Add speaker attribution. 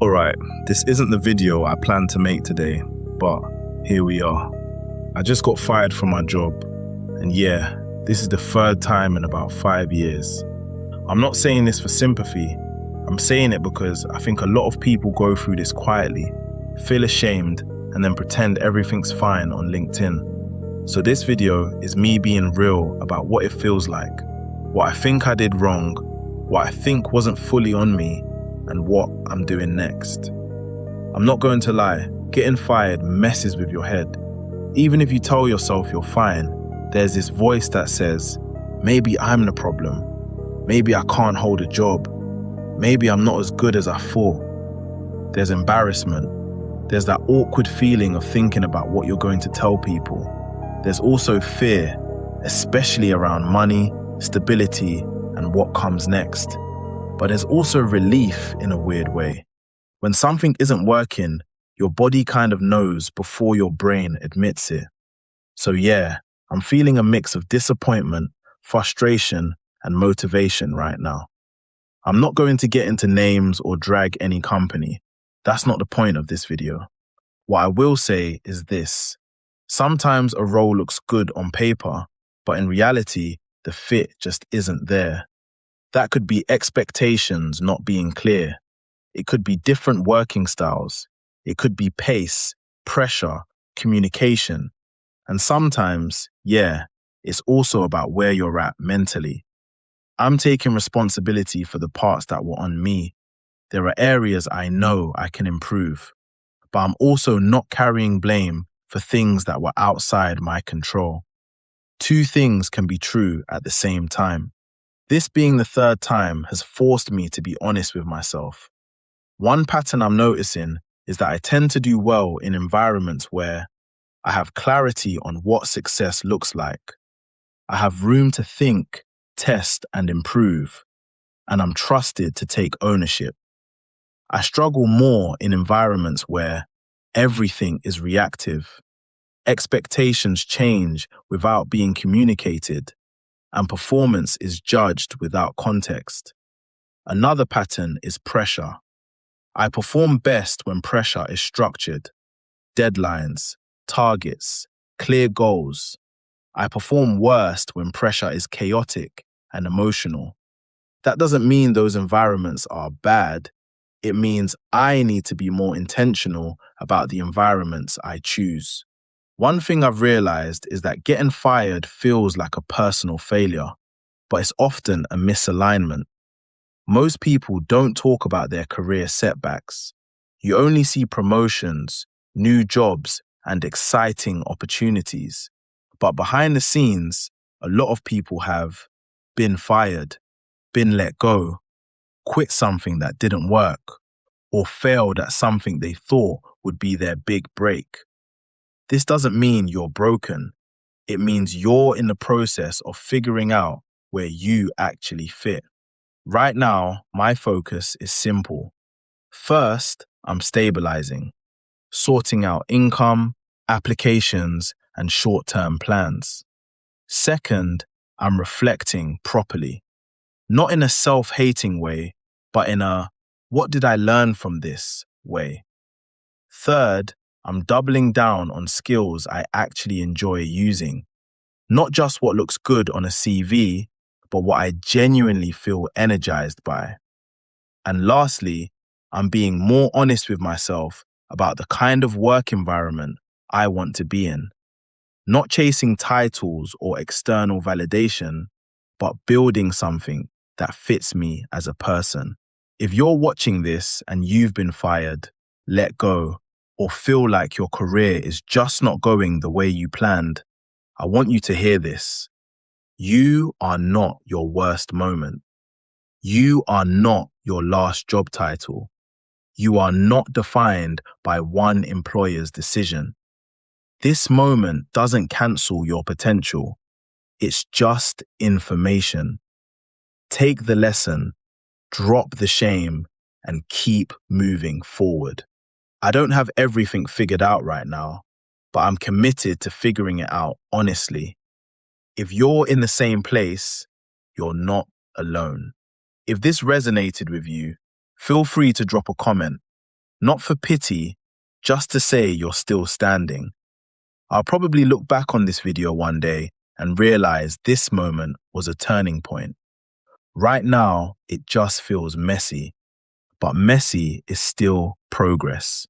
Speaker 1: Alright, this isn't the video I planned to make today, but here we are. I just got fired from my job, and yeah, this is the third time in about 5 years. I'm not saying this for sympathy, I'm saying it because I think a lot of people go through this quietly, feel ashamed, and then pretend everything's fine on LinkedIn. So this video is me being real about what it feels like, what I think I did wrong, what I think wasn't fully on me, and what I'm doing next. I'm not going to lie, getting fired messes with your head. Even if you tell yourself you're fine, there's this voice that says, maybe I'm the problem. Maybe I can't hold a job. Maybe I'm not as good as I thought. There's embarrassment. There's that awkward feeling of thinking about what you're going to tell people. There's also fear, especially around money, stability, and what comes next. But there's also relief in a weird way. When something isn't working, your body kind of knows before your brain admits it. So yeah, I'm feeling a mix of disappointment, frustration, and motivation right now. I'm not going to get into names or drag any company. That's not the point of this video. What I will say is this. Sometimes a role looks good on paper, but in reality, the fit just isn't there. That could be expectations not being clear. It could be different working styles. It could be pace, pressure, communication. And sometimes, yeah, it's also about where you're at mentally. I'm taking responsibility for the parts that were on me. There are areas I know I can improve, but I'm also not carrying blame for things that were outside my control. Two things can be true at the same time. This being the third time has forced me to be honest with myself. One pattern I'm noticing is that I tend to do well in environments where I have clarity on what success looks like. I have room to think, test, and improve, and I'm trusted to take ownership. I struggle more in environments where everything is reactive. Expectations change without being communicated, and performance is judged without context. Another pattern is pressure. I perform best when pressure is structured. Deadlines, targets, clear goals. I perform worst when pressure is chaotic and emotional. That doesn't mean those environments are bad. It means I need to be more intentional about the environments I choose. One thing I've realized is that getting fired feels like a personal failure, but it's often a misalignment. Most people don't talk about their career setbacks. You only see promotions, new jobs, and exciting opportunities. But behind the scenes, a lot of people have been fired, been let go, quit something that didn't work, or failed at something they thought would be their big break. This doesn't mean you're broken. It means you're in the process of figuring out where you actually fit. Right now, my focus is simple. First, I'm stabilizing, sorting out income, applications, and short-term plans. Second, I'm reflecting properly, not in a self-hating way, but in a what did I learn from this way. Third, I'm doubling down on skills I actually enjoy using, not just what looks good on a CV, but what I genuinely feel energized by. And lastly, I'm being more honest with myself about the kind of work environment I want to be in. Not chasing titles or external validation, but building something that fits me as a person. If you're watching this and you've been fired, let go, or feel like your career is just not going the way you planned, I want you to hear this. You are not your worst moment. You are not your last job title. You are not defined by one employer's decision. This moment doesn't cancel your potential. It's just information. Take the lesson, drop the shame, and keep moving forward. I don't have everything figured out right now, but I'm committed to figuring it out honestly. If you're in the same place, you're not alone. If this resonated with you, feel free to drop a comment. Not for pity, just to say you're still standing. I'll probably look back on this video one day and realize this moment was a turning point. Right now, it just feels messy, but messy is still progress.